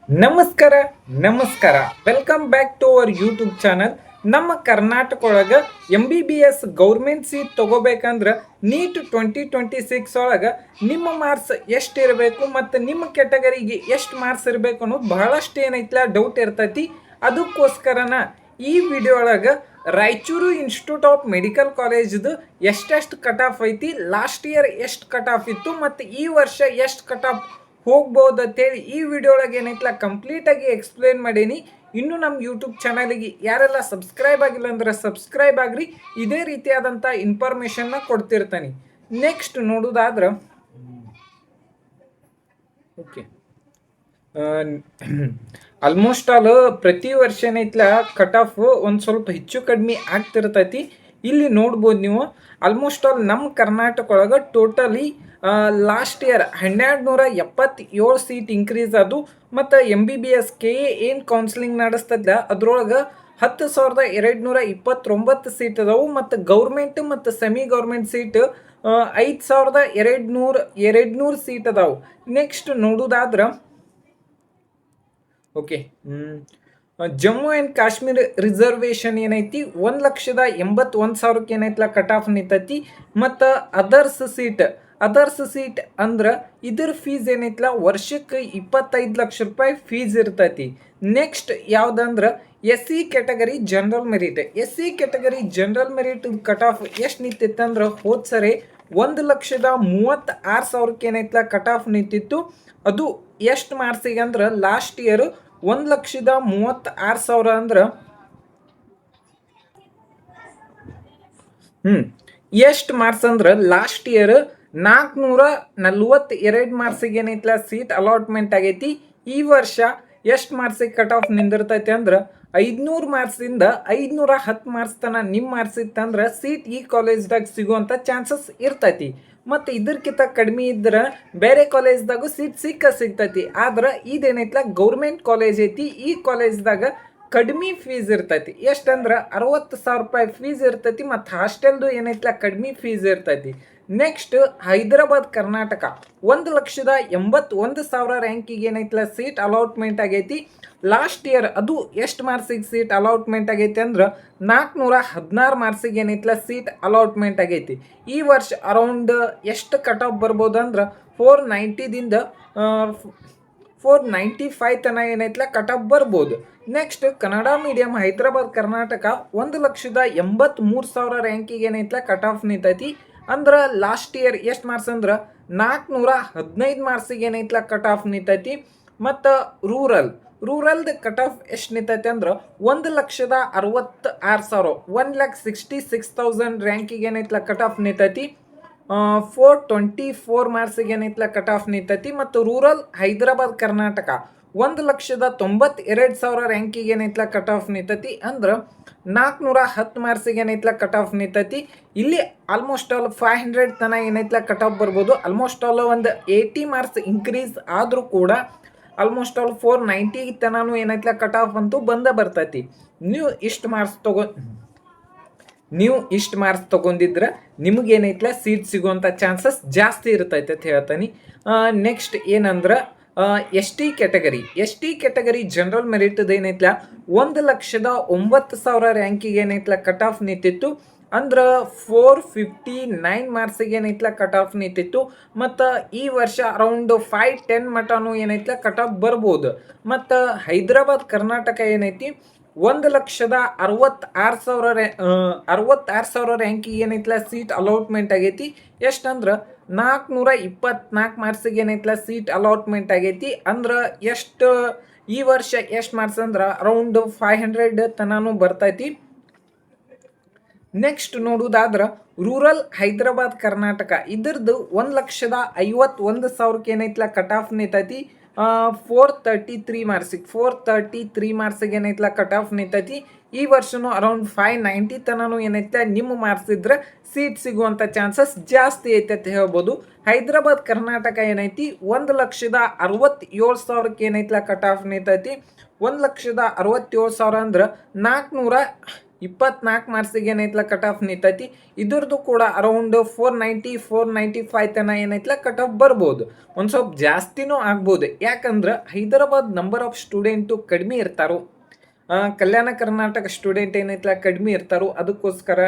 ನಮಸ್ಕಾರ ನಮಸ್ಕಾರ welcome back to our YouTube channel. ನಮ್ಮ ಕರ್ನಾಟಕ ಒಳಗೆ MBBS ಗೌರ್ಮೆಂಟ್ ಸೀಟ್ ತಗೋಬೇಕಂದ್ರೆ ನೀಟ್ 2026 ಒಳಗೆ ನಿಮ್ಮ ಮಾರ್ಕ್ಸ್ ಎಷ್ಟು ಇರಬೇಕು ಮತ್ತು ನಿಮ್ಮ ಕೆಟಗರಿಗೆ ಎಷ್ಟು ಮಾರ್ಕ್ಸ್ ಇರಬೇಕು ಅನ್ನೋದು ಬಹಳಷ್ಟು ಏನೈತಿಲ್ಲ ಡೌಟ್ ಇರ್ತೈತಿ. ಅದಕ್ಕೋಸ್ಕರನ ಈ ವಿಡಿಯೋ ಒಳಗೆ ರಾಯಚೂರು ಇನ್ಸ್ಟಿಟ್ಯೂಟ್ ಆಫ್ ಮೆಡಿಕಲ್ ಕಾಲೇಜ್ದು ಎಷ್ಟೆಷ್ಟು ಕಟ್ ಆಫ್ ಐತಿ, ಲಾಸ್ಟ್ ಇಯರ್ ಎಷ್ಟು ಕಟ್ ಆಫ್ ಇತ್ತು ಮತ್ತು ಈ ವರ್ಷ ಎಷ್ಟು ಕಟ್ ಆಫ್ ಹೋಗ್ಬೋದು ಅಂತೇಳಿ ಈ ವಿಡಿಯೋ ಒಳಗೆ ಏನೈತಿಲ್ಲ ಕಂಪ್ಲೀಟಾಗಿ ಎಕ್ಸ್ಪ್ಲೇನ್ ಮಾಡೀನಿ. ಇನ್ನು ನಮ್ಮ ಯೂಟ್ಯೂಬ್ ಚಾನಲಿಗೆ ಯಾರೆಲ್ಲ ಸಬ್ಸ್ಕ್ರೈಬ್ ಆಗಿಲ್ಲ ಅಂದ್ರೆ ಸಬ್ಸ್ಕ್ರೈಬ್ ಆಗ್ರಿ. ಇದೇ ರೀತಿಯಾದಂಥ ಇನ್ಫಾರ್ಮೇಷನ್ನ ಕೊಡ್ತಿರ್ತಾನೆ. ನೆಕ್ಸ್ಟ್ ನೋಡೋದಾದ್ರೆ ಓಕೆ, ಆಲ್ಮೋಸ್ಟ್ ಆಲ್ ಪ್ರತಿ ವರ್ಷ ಏನೈತಿಲ್ಲ ಕಟ್ ಆಫ್ ಒಂದು ಸ್ವಲ್ಪ ಹೆಚ್ಚು ಕಡಿಮೆ ಆಗ್ತಿರ್ತೈತಿ. ಇಲ್ಲಿ ನೋಡ್ಬೋದು ನೀವು ಆಲ್ಮೋಸ್ಟ್ ಆಲ್ ನಮ್ಮ ಕರ್ನಾಟಕ ಒಳಗೆ totally last year 1277 seat increase ಅದು. ಮತ್ತು MBBS KA ಏನು ಕೌನ್ಸಿಲಿಂಗ್ ನಡೆಸ್ತದ ಅದ್ರೊಳಗೆ 10,229 ಸೀಟ್ ಅದಾವು. ಮತ್ತು ಗೌರ್ಮೆಂಟ್ ಮತ್ತು ಸೆಮಿ ಗೌರ್ಮೆಂಟ್ ಸೀಟ್ 5,200 ಸೀಟ್ ಅದಾವು. ನೆಕ್ಸ್ಟ್ ನೋಡೋದಾದ್ರೆ okay, Jammu and Kashmir reservation ಏನೈತಿ 1,81,000 ಏನೈತಿಲ್ಲ ಕಟ್ ಆಫ್ ನಿಂತೈತಿ. ಮತ್ತು ಅದರ್ಸ್ ಸೀಟ್ ಅಂದ್ರೆ ಇದ್ರ ಫೀಸ್ ಏನೈತಿಲ್ಲ ವರ್ಷಕ್ಕೆ 25 ಲಕ್ಷ ರೂಪಾಯಿ ಫೀಸ್ ಇರ್ತೈತಿ. ನೆಕ್ಸ್ಟ್ ಯಾವುದಂದ್ರೆ SC category general merit cut of ಎಷ್ಟು ನಿಂತಿತ್ತಂದ್ರೆ ಹೋದ ಸರಿ 1,36,000 ಏನೈತಿಲ್ಲ ಕಟ್ ಆಫ್ ನಿಂತಿತ್ತು. ಅದು ಎಷ್ಟು ಮಾರ್ಕ್ಸಿಗೆ ಅಂದ್ರೆ ಲಾಸ್ಟ್ ಇಯರ್ 1,36,000 ಅಂದ್ರೆ ಎಷ್ಟು ಮಾರ್ಕ್ಸ್ ಅಂದ್ರೆ ಲಾಸ್ಟ್ ಇಯರ್ 442 ಮಾರ್ಕ್ಸಿಗೆ ಏನೈತಿಲ್ಲ ಸೀಟ್ ಅಲಾಟ್ಮೆಂಟ್ ಆಗೈತಿ. ಈ ವರ್ಷ ಎಷ್ಟು ಮಾರ್ಕ್ಸಿಗೆ ಕಟ್ ಆಫ್ ನಿಂದಿರ್ತೈತಿ ಅಂದ್ರೆ 500 ಮಾರ್ಕ್ಸಿಂದ 510 ಮಾರ್ಕ್ಸ್ ತನ ನಿಮ್ಮ ಮಾರ್ಕ್ಸ್ ಇತ್ತಂದ್ರೆ ಸೀಟ್ ಈ ಕಾಲೇಜ್ದಾಗ ಸಿಗುವಂಥ ಚಾನ್ಸಸ್ ಇರ್ತೈತಿ. ಮತ್ತು ಇದಕ್ಕಿಂತ ಕಡಿಮೆ ಇದ್ರೆ ಬೇರೆ ಕಾಲೇಜ್ದಾಗೂ ಸೀಟ್ ಸಿಗ್ತೈತಿ. ಆದ್ರೆ ಇದೇನೈತಿಲ್ಲ ಗೌರ್ಮೆಂಟ್ ಕಾಲೇಜ್ ಐತಿ. ಈ ಕಾಲೇಜ್ದಾಗ ಕಡಿಮೆ ಫೀಸ್ ಇರ್ತೈತಿ. ಎಷ್ಟಂದ್ರೆ 60,000 ರೂಪಾಯಿ ಫೀಸ್ ಇರ್ತೈತಿ. ಮತ್ತು ಹಾಸ್ಟೆಲ್ದು ಏನೈತಿಲ್ಲ ಕಡಿಮೆ ಫೀಸ್ ಇರ್ತೈತಿ. ನೆಕ್ಸ್ಟ್ ಹೈದರಾಬಾದ್ ಕರ್ನಾಟಕ 1,81,000 ರ್ಯಾಂಕಿಗೆ ಏನೈತಿಲ್ಲ ಸೀಟ್ ಅಲಾಟ್ಮೆಂಟ್ ಆಗೈತಿ. ಲಾಸ್ಟ್ ಇಯರ್ ಅದು ಎಷ್ಟು ಮಾರ್ಕ್ಸಿಗೆ ಸೀಟ್ ಅಲಾಟ್ಮೆಂಟ್ ಆಗೈತಿ ಅಂದ್ರೆ 416 ಮಾರ್ಕ್ಸಿಗೆ ಏನೈತಿಲ್ಲ ಸೀಟ್ ಅಲಾಟ್ಮೆಂಟ್ ಆಗೈತಿ. ಈ ವರ್ಷ ಅರೌಂಡ್ ಎಷ್ಟು ಕಟ್ ಆಫ್ ಬರ್ಬೋದು ಅಂದ್ರೆ 490ದಿಂದ 495 ತನ ಏನೈತಿಲ್ಲ ಕಟ್ ಆಫ್ ಬರ್ಬೋದು. ನೆಕ್ಸ್ಟ್ ಕನ್ನಡ ಮೀಡಿಯಂ ಹೈದರಾಬಾದ್ ಕರ್ನಾಟಕ 1,83,000 ರ್ಯಾಂಕಿಗೆ ಏನೈತಿಲ್ಲ ಕಟ್ ಆಫ್ ನಿಂತೈತಿ. ಅಂದ್ರೆ ಲಾಸ್ಟ್ ಇಯರ್ ಎಷ್ಟು ಮಾರ್ಕ್ಸ್ ಅಂದ್ರೆ 415 ಮಾರ್ಕ್ಸಿಗೆ ಏನೈತಿಲ್ಲ ಕಟ್ ಆಫ್ ನಿಂತೈತಿ. ಮತ್ತು ರೂರಲ್ದು ಕಟ್ ಆಫ್ ಎಷ್ಟು ನಿಂತೈತಿ ಅಂದ್ರೆ 1,66,000 1,66,000 ರ್ಯಾಂಕಿಗೆ ಏನೈತಿಲ್ಲ ಕಟ್ ಆಫ್ ನಿಂತೈತಿ. 424 ಮಾರ್ಕ್ಸಿಗೆ ಏನೈತಿಲ್ಲ ಕಟ್ ಆಫ್ ನಿಂತೈತಿ. ಮತ್ತು ರೂರಲ್ ಹೈದರಾಬಾದ್ ಕರ್ನಾಟಕ 1,92,000 ರ್ಯಾಂಕಿಗೆ ಏನೈತಿಲ್ಲ ಕಟ್ ಆಫ್ ನಿಂತೈತಿ. ಅಂದ್ರೆ 410 ಮಾರ್ಕ್ಸಿಗೆ ಏನೈತಿಲ್ಲ ಕಟ್ ಆಫ್ ನಿಂತೈತಿ. ಇಲ್ಲಿ ಆಲ್ಮೋಸ್ಟ್ ಆಲ್ 500 ತನ ಏನೈತಿಲ್ಲ ಕಟ್ ಆಫ್ ಬರ್ಬೋದು. ಆಲ್ಮೋಸ್ಟ್ ಆಲ್ ಒಂದು 80 ಮಾರ್ಕ್ಸ್ ಇನ್ಕ್ರೀಸ್ ಆದರೂ ಕೂಡ ಆಲ್ಮೋಸ್ಟ್ ಆಲ್ 490 ತನೂ ಏನೈತಿಲ್ಲ ಕಟ್ ಆಫ್ ಅಂತೂ ಬರ್ತೈತಿ. ನೀವು ಇಷ್ಟು ಮಾರ್ಕ್ಸ್ ತೊಗೊಂಡಿದ್ರೆ ನಿಮಗೇನೈತಿಲ್ಲ ಸೀಟ್ ಸಿಗುವಂಥ ಚಾನ್ಸಸ್ ಜಾಸ್ತಿ ಇರ್ತೈತೆ ಅಂತ ಹೇಳ್ತಾನೆ. ನೆಕ್ಸ್ಟ್ ಏನಂದ್ರೆ ST ಕ್ಯಾಟಗರಿ ಜನರಲ್ ಮೆರಿಟ್ದು ಏನೈತಿಲ್ಲ 1,09,000 ರ್ಯಾಂಕಿಗೆ ಏನೈತಿಲ್ಲ ಕಟ್ ಆಫ್ ನಿಂತಿತ್ತು. ಅಂದ್ರೆ 459 ಮಾರ್ಕ್ಸಿಗೆ ಏನೈತಿಲ್ಲ ಕಟ್ ಆಫ್ ನಿಂತಿತ್ತು. ಮತ್ತು ಈ ವರ್ಷ ಅರೌಂಡ್ 510 ಮಟನೂ ಏನೈತಿಲ್ಲ ಕಟ್ ಆಫ್ ಬರ್ಬೋದು. ಮತ್ತು ಹೈದರಾಬಾದ್ ಕರ್ನಾಟಕ ಏನೈತಿ 1,66,000 ರ್ಯಾಂಕಿಗೆ ಏನೈತಿಲ್ಲ ಸೀಟ್ ಅಲಾಟ್ಮೆಂಟ್ ಆಗೈತಿ. ಎಷ್ಟಂದ್ರೆ 424 ಮಾರ್ಕ್ಸಿಗೆ ಏನೈತಿಲ್ಲ ಸೀಟ್ ಅಲಾಟ್ಮೆಂಟ್ ಆಗೈತಿ. ಅಂದ್ರೆ ಎಷ್ಟು ಈ ವರ್ಷ ಎಷ್ಟು ಮಾರ್ಕ್ಸ್ ಅಂದ್ರೆ ಅರೌಂಡ್ 500 ತನೂ ಬರ್ತೈತಿ. ನೆಕ್ಸ್ಟ್ ನೋಡೋದಾದ್ರೆ ರೂರಲ್ ಹೈದರಾಬಾದ್ ಕರ್ನಾಟಕ ಇದ್ರದ್ದು 1,51,000 ಏನೈತಿಲ್ಲ ಕಟ್ ಆಫ್ ನಿಂತೈತಿ. 433 ಮಾರ್ಕ್ಸಿಗೆ ಏನೈತಿಲ್ಲ ಕಟ್ ಆಫ್ ನಿಂತೈತಿ. ಈ ವರ್ಷನೂ ಅರೌಂಡ್ 590 ತನೂ ಏನೈತೆ ನಿಮ್ಮ ಮಾರ್ಕ್ಸ್ ಇದ್ರೆ ಸೀಟ್ ಸಿಗುವಂಥ ಚಾನ್ಸಸ್ ಜಾಸ್ತಿ ಐತೆ ಅಂತ ಹೇಳ್ಬೋದು. ಹೈದರಾಬಾದ್ ಕರ್ನಾಟಕ ಏನೈತಿ 1,67,000 ಏನೈತಿಲ್ಲ ಕಟ್ ಆಫ್ ನಿಂತೈತಿ. 1,67,000 ಅಂದ್ರೆ 24 ಮಾರ್ಕ್ಸಿಗೆ ಏನೈತ್ಲ ಕಟ್ ಆಫ್ ನಿಂತೈತಿ. ಇದ್ರದ್ದು ಕೂಡ ಅರೌಂಡ್ 490-495 ತನ ಏನೈತ್ಲ ಕಟ್ ಆಫ್ ಬರ್ಬೋದು. ಒಂದು ಸ್ವಲ್ಪ ಜಾಸ್ತಿನೂ ಆಗ್ಬೋದು. ಯಾಕಂದ್ರೆ ಹೈದರಾಬಾದ್ ನಂಬರ್ ಆಫ್ ಸ್ಟೂಡೆಂಟು ಕಡಿಮೆ ಇರ್ತಾರೋ, ಕಲ್ಯಾಣ ಕರ್ನಾಟಕ ಸ್ಟೂಡೆಂಟ್ ಏನೈತ್ಲ ಕಡಿಮೆ ಇರ್ತಾರೋ, ಅದಕ್ಕೋಸ್ಕರ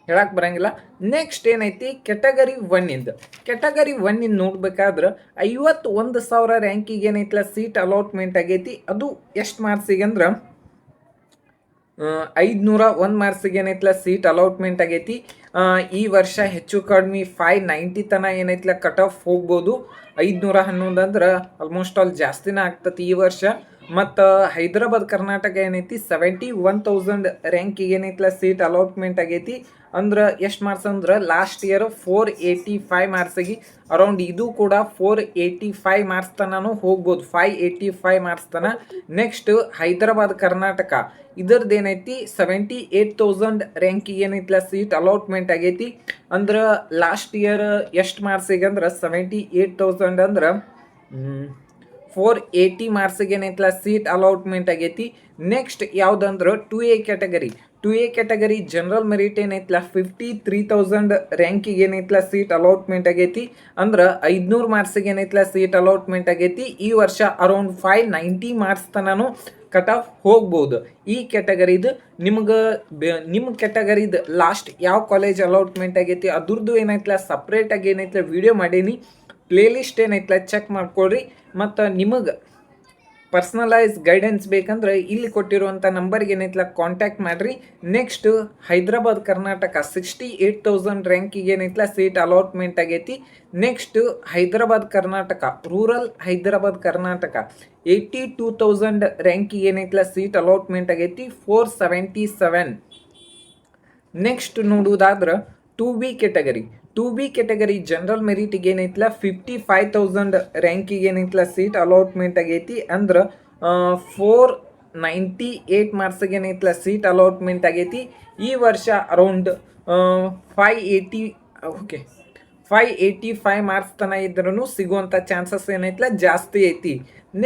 ಹೇಳಕ್ಕೆ ಬರಂಗಿಲ್ಲ. ನೆಕ್ಸ್ಟ್ ಏನೈತಿ ಕೆಟಗರಿ 1 ಕೆಟಗರಿ 1 ನೋಡ್ಬೇಕಾದ್ರೆ 51,000 ರ್ಯಾಂಕಿಗೆ ಏನೈತ್ಲ ಸೀಟ್ ಅಲಾಟ್ಮೆಂಟ್ ಆಗೈತಿ. ಅದು ಎಷ್ಟು ಮಾರ್ಕ್ಸಿಗೆ ಅಂದ್ರೆ 501 ಮಾರ್ಕ್ಸಿಗೆ ಏನೈತ್ಲ ಸೀಟ್ ಅಲಾಟ್ಮೆಂಟ್ ಆಗೈತಿ. ಈ ವರ್ಷ ಹೆಚ್ಚು ಕಡಿಮೆ 590 ತನ ಏನೈತ್ಲ ಕಟ್ ಆಫ್ ಹೋಗ್ಬೋದು. 511 ಅಂದ್ರೆ ಆಲ್ಮೋಸ್ಟ್ ಆಲ್ ಜಾಸ್ತಿನ ಆಗ್ತತಿ ಈ ವರ್ಷ. ಮತ್ತು ಹೈದರಾಬಾದ್ ಕರ್ನಾಟಕ ಏನೈತಿ 71,000 ರ್ಯಾಂಕಿಗೆ ಏನೈತ್ಲ ಸೀಟ್ ಅಲಾಟ್ಮೆಂಟ್ ಆಗೈತಿ. ಅಂದ್ರೆ ಎಷ್ಟು ಮಾರ್ಕ್ಸ್ ಅಂದ್ರೆ ಲಾಸ್ಟ್ ಇಯರ್ 485 ಮಾರ್ಕ್ಸಿಗೆ ಅರೌಂಡ್ ಇದು ಕೂಡ 485 ಮಾರ್ಕ್ಸ್ ತನೂ ಹೋಗ್ಬೋದು, 585 ಮಾರ್ಕ್ಸ್ ತನ. ನೆಕ್ಸ್ಟ್ ಹೈದರಾಬಾದ್ ಕರ್ನಾಟಕ ಇದ್ರದ್ದು ಏನೈತಿ 78,000 ರ್ಯಾಂಕಿಗೆ ಏನೈತ್ಲ ಸೀಟ್ ಅಲಾಟ್ಮೆಂಟ್ ಆಗೈತಿ. ಅಂದ್ರೆ ಲಾಸ್ಟ್ ಇಯರ್ ಎಷ್ಟು ಮಾರ್ಕ್ಸಿಗೆ ಅಂದ್ರೆ 78,000 ಅಂದ್ರೆ 480 ಮಾರ್ಕ್ಸಿಗೆ ಏನೈತ್ಲ ಸೀಟ್ ಅಲಾಟ್ಮೆಂಟ್ ಆಗೈತಿ. ನೆಕ್ಸ್ಟ್ ಯಾವುದಂದ್ರೆ 2A category. 2A category general merit ಏನೈತ್ಲ 53,000 ರ್ಯಾಂಕಿಗೆ ಏನೈತ್ಲ ಸೀಟ್ ಅಲಾಟ್ಮೆಂಟ್ ಆಗೈತಿ. ಅಂದ್ರೆ 500 ಮಾರ್ಕ್ಸಿಗೆ ಏನೈತ್ಲ ಸೀಟ್ ಅಲಾಟ್ಮೆಂಟ್ ಆಗೈತಿ. ಈ ವರ್ಷ ಅರೌಂಡ್ 590 ಮಾರ್ಕ್ಸ್ ತನೂ ಕಟ್ ಆಫ್ ಹೋಗ್ಬೋದು. ಈ ಕ್ಯಾಟಗರಿದು ನಿಮ್ಮ ಕ್ಯಾಟಗರಿದು ಲಾಸ್ಟ್ ಯಾವ ಕಾಲೇಜ್ ಅಲಾಟ್ಮೆಂಟ್ ಆಗೈತಿ ಅದ್ರದ್ದು ಏನೈತ್ಲ ಸಪ್ರೇಟಾಗಿ ಏನೈತ್ಲ ವಿಡಿಯೋ ಮಾಡೀನಿ. ಪ್ಲೇಲಿಸ್ಟ್ ಏನೈತ್ಲ ಚೆಕ್ ಮಾಡ್ಕೊಳ್ರಿ. ಮತ್ತು ನಿಮಗೆ ಪರ್ಸ್ನಲೈಸ್ ಗೈಡೆನ್ಸ್ ಬೇಕಂದ್ರೆ ಇಲ್ಲಿ ಕೊಟ್ಟಿರುವಂಥ ನಂಬರ್ಗೆ ಏನೈತ್ಲ ಕಾಂಟ್ಯಾಕ್ಟ್ ಮಾಡಿರಿ. ನೆಕ್ಸ್ಟ್ ಹೈದರಾಬಾದ್ ಕರ್ನಾಟಕ 68,000 ರ್ಯಾಂಕಿಗೆ ಏನೈತ್ಲ ಸೀಟ್ ಅಲಾಟ್ಮೆಂಟ್ ಆಗೈತಿ. ನೆಕ್ಸ್ಟ್ ಹೈದರಾಬಾದ್ ಕರ್ನಾಟಕ ರೂರಲ್ ಹೈದರಾಬಾದ್ ಕರ್ನಾಟಕ 82,000 ರ್ಯಾಂಕಿಗೆ ಏನೈತ್ಲ ಸೀಟ್ ಅಲಾಟ್ಮೆಂಟ್ ಆಗೈತಿ, 477. ನೆಕ್ಸ್ಟ್ ನೋಡುವುದಾದ್ರೆ 2B category. 2B category general ಮೆರಿಟಿಗೆ ಏನೈತ್ಲ 55,000 ರ್ಯಾಂಕಿಗೆ ಏನೈತ್ಲ ಸೀಟ್ ಅಲಾಟ್ಮೆಂಟ್ ಆಗೈತಿ. ಅಂದ್ರೆ 498 ಮಾರ್ಕ್ಸಿಗೆ ಏನೈತ್ಲ ಸೀಟ್ ಅಲಾಟ್ಮೆಂಟ್ ಆಗೈತಿ. ಈ ವರ್ಷ ಅರೌಂಡ್ 585 ಮಾರ್ಕ್ಸ್ ತನ ಇದ್ರೂ ಸಿಗುವಂಥ ಚಾನ್ಸಸ್ ಏನೈತ್ಲ ಜಾಸ್ತಿ ಐತಿ.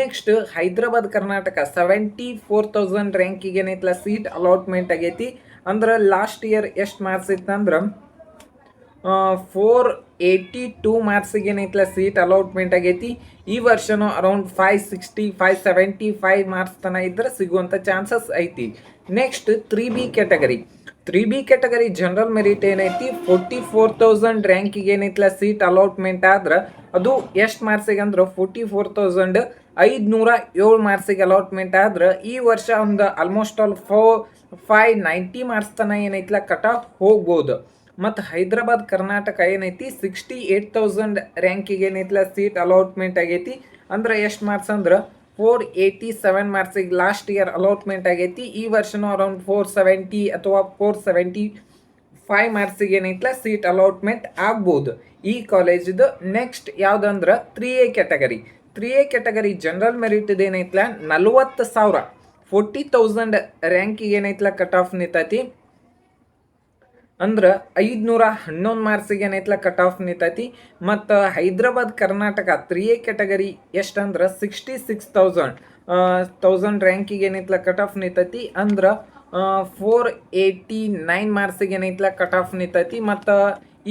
ನೆಕ್ಸ್ಟ್ ಹೈದರಾಬಾದ್ ಕರ್ನಾಟಕ 74,000 ರ್ಯಾಂಕಿಗೆ ಏನೈತ್ಲ ಸೀಟ್ ಅಲಾಟ್ಮೆಂಟ್ ಆಗೈತಿ. ಅಂದ್ರೆ ಲಾಸ್ಟ್ ಇಯರ್ ಎಷ್ಟು ಮಾರ್ಕ್ಸ್ ಇತ್ತಂದ್ರೆ 482 ಮಾರ್ಕ್ಸಿಗೆ ಏನೈತ್ಲ ಸೀಟ್ ಅಲಾಟ್ಮೆಂಟ್ ಆಗೈತಿ. ಈ ವರ್ಷನೂ ಅರೌಂಡ್ 560-575 ಮಾರ್ಕ್ಸ್ ತನ ಇದ್ರೆ ಸಿಗುವಂಥ ಚಾನ್ಸಸ್ ಐತಿ. Next 3B category. 3B category general merit ಏನೈತಿ 44,000 ರ್ಯಾಂಕಿಗೆ ಏನೈತ್ಲ ಸೀಟ್ ಅಲಾಟ್ಮೆಂಟ್ ಆದ್ರೆ ಅದು ಎಷ್ಟು ಮಾರ್ಕ್ಸಿಗೆ ಅಂದ್ರೆ 44,507 ಮಾರ್ಕ್ಸಿಗೆ ಅಲಾಟ್ಮೆಂಟ್ ಆದ್ರೆ ಈ ವರ್ಷ ಒಂದು ಆಲ್ಮೋಸ್ಟ್ ಆಲ್ 590 ಮಾರ್ಕ್ಸ್ ತನ ಏನೈತ್ಲ ಕಟ್ ಆಫ್ ಹೋಗ್ಬೋದು. ಮತ್ತು ಹೈದರಾಬಾದ್ ಕರ್ನಾಟಕ ಏನೈತಿ 68,000 ರ್ಯಾಂಕಿಗೆ ಏನೈತ್ಲ ಸೀಟ್ ಅಲಾಟ್ಮೆಂಟ್ ಆಗೈತಿ. ಅಂದ್ರೆ ಎಷ್ಟು ಮಾರ್ಕ್ಸ್ ಅಂದ್ರೆ 487 ಮಾರ್ಕ್ಸಿಗೆ ಲಾಸ್ಟ್ ಇಯರ್ ಅಲಾಟ್ಮೆಂಟ್ ಆಗೈತಿ. ಈ ವರ್ಷನೂ ಅರೌಂಡ್ 470 ಅಥವಾ 475 ಮಾರ್ಕ್ಸಿಗೆ ಏನೈತ್ಲ ಸೀಟ್ ಅಲಾಟ್ಮೆಂಟ್ ಆಗ್ಬೋದು ಈ ಕಾಲೇಜಿದು. ನೆಕ್ಸ್ಟ್ ಯಾವುದಂದ್ರೆ 3A category. 3A category general merit ಏನೈತ್ಲ 40,000 40,000 ರ್ಯಾಂಕಿಗೆ ಏನೈತ್ಲ ಕಟ್ ಆಫ್ ನಿಂತೈತಿ. ಅಂದ್ರೆ 511 ಮಾರ್ಕ್ಸಿಗೆ ಏನೈತ್ಲ ಕಟ್ ಆಫ್ ನಿಂತೈತಿ. ಮತ್ತು ಹೈದರಾಬಾದ್ ಕರ್ನಾಟಕ 3A ಕ್ಯಾಟಗರಿ ಎಷ್ಟಂದ್ರೆ 66,000 ರ್ಯಾಂಕಿಗೆ ಏನೈತ್ಲ ಕಟ್ ಆಫ್ ನಿಂತೈತಿ. ಅಂದ್ರೆ 489 ಮಾರ್ಕ್ಸಿಗೆ ಏನೈತ್ಲ ಕಟ್ ಆಫ್ ನಿಂತೈತಿ. ಮತ್ತು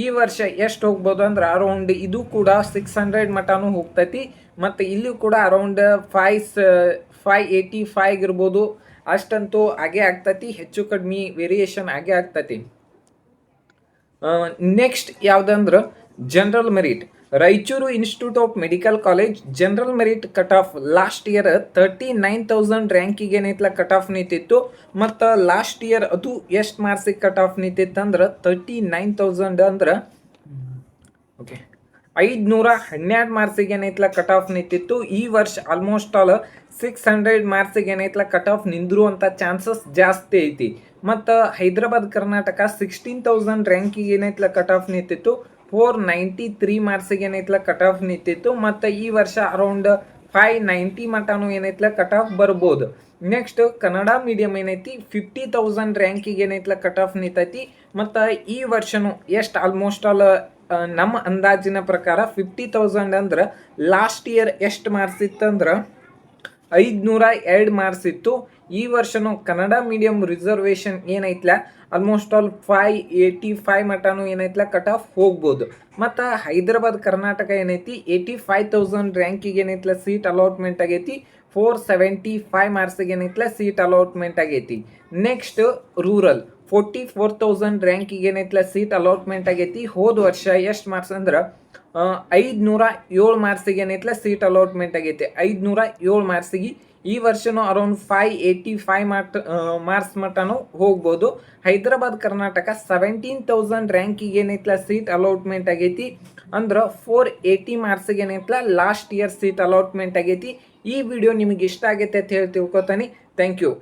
ಈ ವರ್ಷ ಎಷ್ಟು ಹೋಗ್ಬೋದು ಅಂದ್ರೆ ಅರೌಂಡ್ ಇದು ಕೂಡ 600 ಮಟನೂ ಹೋಗ್ತೈತಿ. ಮತ್ತು ಇಲ್ಲಿ ಕೂಡ ಅರೌಂಡ್ 585 ಇರ್ಬೋದು. ಅಷ್ಟಂತೂ ಆಗೇ ಆಗ್ತೈತಿ, ಹೆಚ್ಚು ಕಡಿಮೆ ವೇರಿಯೇಷನ್ ಆಗೇ ಆಗ್ತೈತಿ. ನೆಕ್ಸ್ಟ್ ಯಾವುದಂದ್ರೆ general merit. Raichur institute of medical college general merit cut off last year 39,000 ರ್ಯಾಂಕಿಗೆ ಏನೈತ್ಲ ಕಟ್ ಆಫ್ ನಿಂತಿತ್ತು. ಮತ್ತು ಲಾಸ್ಟ್ ಇಯರ್ ಅದು ಎಷ್ಟು ಮಾರ್ಕ್ಸಿಗೆ ಕಟ್ ಆಫ್ ನಿಂತಿತ್ತು ಅಂದ್ರೆ 39,000 ಅಂದ್ರೆ 512 ಮಾರ್ಕ್ಸಿಗೆ ಏನೈತ್ಲ ಕಟ್ ಆಫ್ ನಿಂತಿತ್ತು. ಈ ವರ್ಷ ಆಲ್ಮೋಸ್ಟ್ ಆಲ್ 600 ಮಾರ್ಕ್ಸಿಗೆ ಏನೈತ್ಲ ಕಟ್ ಆಫ್ ನಿಂದಿರುವಂಥ ಚಾನ್ಸಸ್ ಜಾಸ್ತಿ ಐತಿ. ಮತ್ತು ಹೈದರಾಬಾದ್ ಕರ್ನಾಟಕ 16,000 ರ್ಯಾಂಕಿಗೆ ಏನೈತ್ಲ ಕಟ್ ಆಫ್ ನಿಂತಿತ್ತು, 493 ಮಾರ್ಕ್ಸಿಗೆ ಏನೈತ್ಲ ಕಟ್ ಆಫ್ ನಿಂತಿತ್ತು. ಮತ್ತು ಈ ವರ್ಷ ಅರೌಂಡ್ 590 ಮಟನೂ ಏನೈತ್ಲ ಕಟ್ ಆಫ್ ಬರ್ಬೋದು. ನೆಕ್ಸ್ಟ್ ಕನ್ನಡ ಮೀಡಿಯಂ ಏನೈತಿ 50,000 ರ್ಯಾಂಕಿಗೆ ಏನೈತ್ಲ ಕಟ್ ಆಫ್ ನಿಂತೈತಿ. ಮತ್ತು ಈ ವರ್ಷನೂ ಎಷ್ಟು ಆಲ್ಮೋಸ್ಟ್ ಆಲ್ ನಮ್ಮ ಅಂದಾಜಿನ ಪ್ರಕಾರ 50,000 ಅಂದ್ರೆ ಲಾಸ್ಟ್ ಇಯರ್ ಎಷ್ಟು ಮಾರ್ಕ್ಸ್ ಇತ್ತಂದ್ರೆ 502 ಮಾರ್ಕ್ಸ್ ಇತ್ತು. ಈ ವರ್ಷನೂ ಕನ್ನಡ ಮೀಡಿಯಂ ರಿಸರ್ವೇಷನ್ ಏನೈತ್ಲ ಆಲ್ಮೋಸ್ಟ್ ಆಲ್ 585 ಮಟನೂ ಏನೈತ್ಲ ಕಟ್ ಆಫ್ ಹೋಗ್ಬೋದು. ಮತ್ತು ಹೈದರಾಬಾದ್ ಕರ್ನಾಟಕ ಏನೈತಿ 85,000 ರ್ಯಾಂಕಿಗೆ ಏನೈತ್ಲ ಸೀಟ್ ಅಲಾಟ್ಮೆಂಟ್ ಆಗೈತಿ. 475 ಮಾರ್ಕ್ಸಿಗೆ ಏನೈತ್ಲ ಸೀಟ್ ಅಲಾಟ್ಮೆಂಟ್ ಆಗೈತಿ. ನೆಕ್ಸ್ಟ್ ರೂರಲ್ 44,000 ರ್ಯಾಂಕಿಗೆ ಏನೈತ್ಲ ಸೀಟ್ ಅಲಾಟ್ಮೆಂಟ್ ಆಗೈತಿ. ಹೋದ ವರ್ಷ ಎಷ್ಟು ಮಾರ್ಕ್ಸ್ ಅಂದ್ರೆ 507 ಮಾರ್ಕ್ಸಿಗೆ ಏನೈತ್ಲ ಸೀಟ್ ಅಲಾಟ್ಮೆಂಟ್ ಆಗೈತಿ. 507 ಮಾರ್ಕ್ಸಿಗೆ ಈ ವರ್ಷನೂ ಅರೌಂಡ್ 585 ಮಾರ್ಕ್ಸ್ ಮಟನೂ ಹೋಗ್ಬೋದು. ಹೈದರಾಬಾದ್ ಕರ್ನಾಟಕ 17,000 ರ್ಯಾಂಕಿಗೆ ಏನೈತ್ಲ ಸೀಟ್ ಅಲಾಟ್ಮೆಂಟ್ ಆಗೈತಿ. ಅಂದ್ರೆ 480 ಮಾರ್ಕ್ಸಿಗೆ ಏನೈತ್ಲ ಲಾಸ್ಟ್ ಇಯರ್ ಸೀಟ್ ಅಲಾಟ್ಮೆಂಟ್ ಆಗೈತಿ. ಈ ವಿಡಿಯೋ ನಿಮಗೆ ಇಷ್ಟ ಆಗೈತೆ ಅಂತ ಹೇಳಿ ತಿಳ್ಕೊತಾನೆ. Thank you.